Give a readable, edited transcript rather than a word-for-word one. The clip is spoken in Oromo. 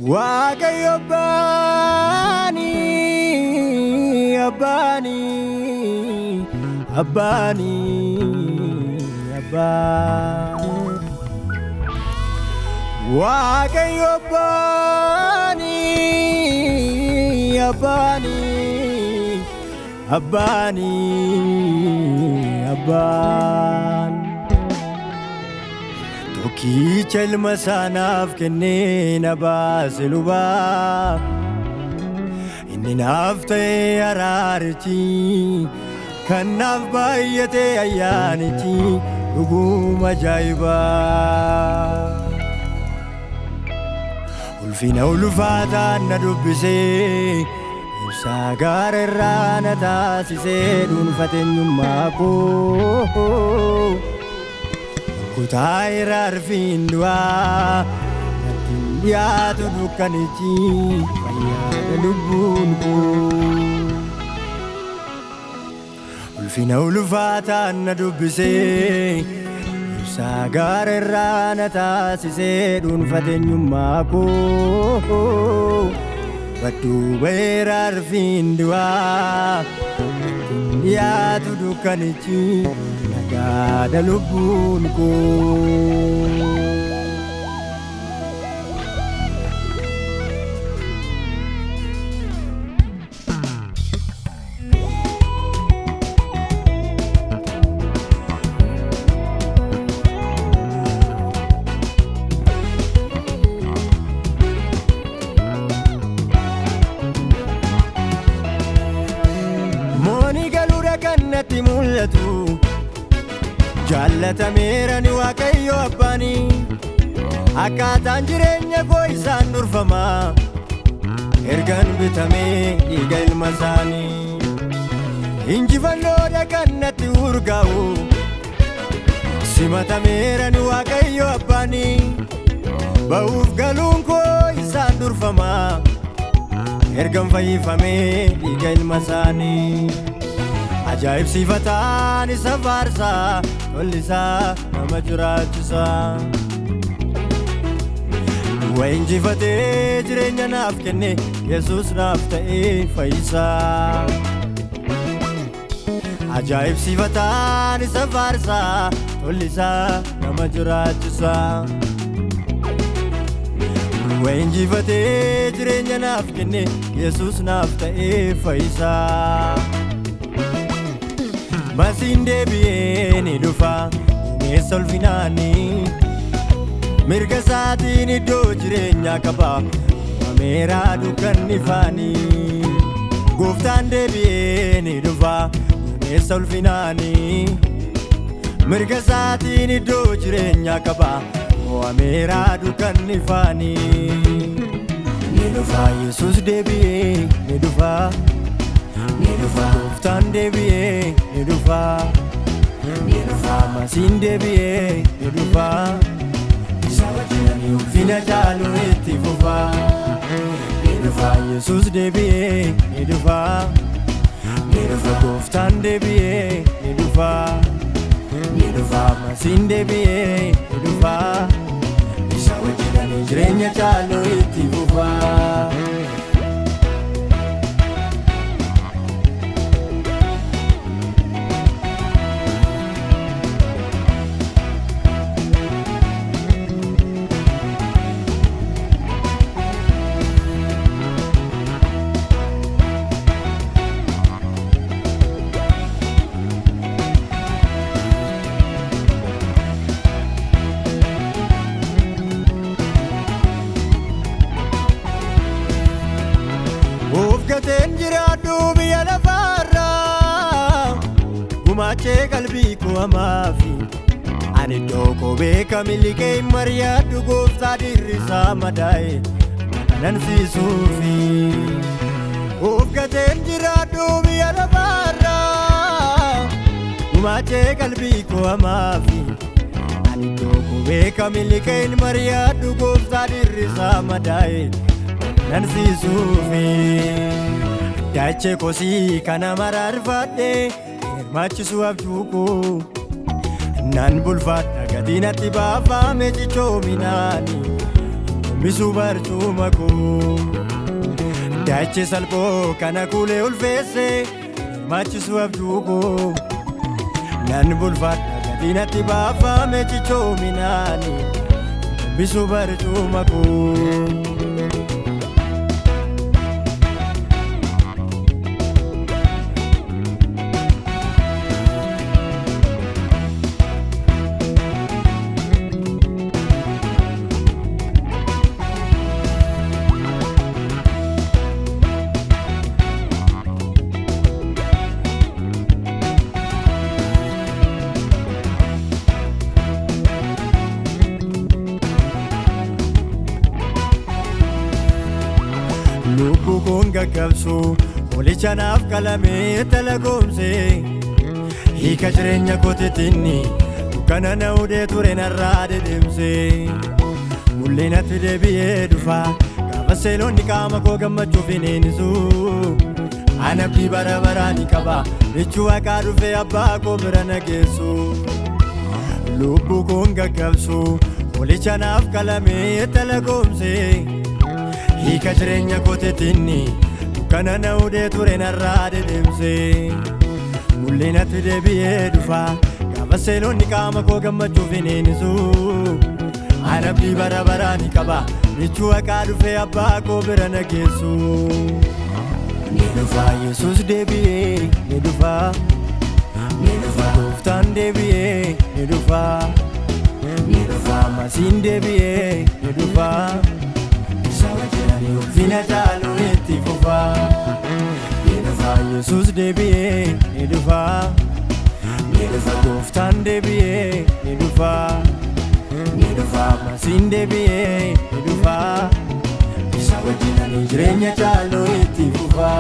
Waaqayyo Abbaani, Abbaani, Abbaani, Abbaani. Waaqayyo Abbaani, Abbaani, Abbaani, Abbaani. Tokkicha ilma isaanaaf kennee na baase lubaa, inni naaf ta'e araarichi, kan naaf baay'ate ayyaanichi, dhuguma ajaa'ibaa. Ulfina ulfaataan na dubbisee, ibsaa gaara irraa na taasisee, dhuunfate eenyummaa koo kutaa irraa arfiin du'aa, natti hin dhiyaatu dukkanichi, fayyaada lubbuun koo. Ulfina ulfaataan na dubbisee, ibsaa gaara irraa na taasisee, dhuunfate eenyummaa koo badduu ba'eera arfiin du'aa, natti hin dhiyaatu dukkanichi, nagaada lubbuun koo. Mooni galuudha kan natti mul'atu, jaallatameera ni Waaqayyo Abbaani. Akkaataan jireenya koo isaan durfama, ergan bitamee dhiiga ilma isaanii. Injifannoodha kan natti urgaa'u, simatameera ni Waaqayyo Abbaani. Ba'uuf galuun koo isaan durfama, ergan fayyifamee dhiiga ilma isaanii. Ajaa'ibsiifataan isa faarsaa, tollisaa nama jiraachisaa. Du'a injifatee jireenya naaf kenne, Yesuus naaf ta'ee fayyisaa. Ajaa'ibsiifataan isa faarsaa, tollisaa nama jiraachisaa. Du'a injifatee jireenya naaf kenne, Yesuus naaf ta'ee fayyisaa. Masiin deebi'ee ni dhufa, duumessa ulfinaanii, mirga isaatiin iddoo jireenyaa qaba, waameera dukkanni ifaanii. Gooftaan deebi'ee ni dhufa, duumessa ulfinaanii, mirga isaatiin iddoo jireenyaa qaba, waameera dukkanni ifaanii. Ni dhufa Yesuus deebi'ee ni dhufa, Gooftaan deebi'ee ni dhufa, Masiin deebi'ee ni dhufa, isa wajjin ulfina caalu itti fufa. Ni dhufa Yesuus deebi'ee ni dhufa, Gooftaan deebi'ee ni dhufa, Masiin deebi'ee ni dhufa, isa wajjin jireenya caalu itti fufa. Gateen jiraadhu biyya lafaarraa, gumaachee qalbii koo hamaafi, ani iddoo koo beeka miliqee hin mari'adhu, Gooftaa dirrisaa madaa'e nansiisuufi. Gateen jiraadhu biyya lafaarraa, gumaachee qalbii koo hamaafi, ani iddoo koo beeka miliqee hin mari'adhu, Gooftaa dirrisaa madaa'e nansiisuufi. Daachee kosii kana mararfadhee, hirmaachisuu abjuu koo, nan bulfadha gatiin atti baafame cichoominaani. Bisu barcuma koo Dache salphoo kana kuulee ulfeesse machisu abjuu koo Nan bulfadha gadinatti baafame cichoominaani Bisu barcuma koo Lubbu konga kabsu Olicha naaf kalame talagoomse Hiika jireenya kootiitinni Dukkana na udee ture narraa deddeemse Mul'inatti deebi'ee dhufa Gaafa seelonni qaama koo gammachuuf hin eenisu Ani abdii bara baraan qaba Michuu Waaqaa dhufee abbaa koo bira na geessu Lubbu konga kabsu Olicha naaf kalame talagoomse Hiika jireenya kootiitinni Dukkana na udee ture narraa deddeemse Mul'inatti deebi'ee dhufa Gaafa seelonni qaama koo gammachuuf hin eenisu Ani abdii bara baraan qaba Michuu Waaqaa dhufee abbaa koo bira na geessu Ni dhufa Yesuus deebi'ee ni dhufa Gooftaan deebi'ee ni dhufa Masiin deebi'ee ni dhufa Ulfina caalu itti fufa Ni dhufa Yesuus deebi'ee ni dhufa Gooftaan deebi'ee ni dhufa Masiin deebi'ee ni dhufa Isa wajjin ani jireenya caalu itti fufa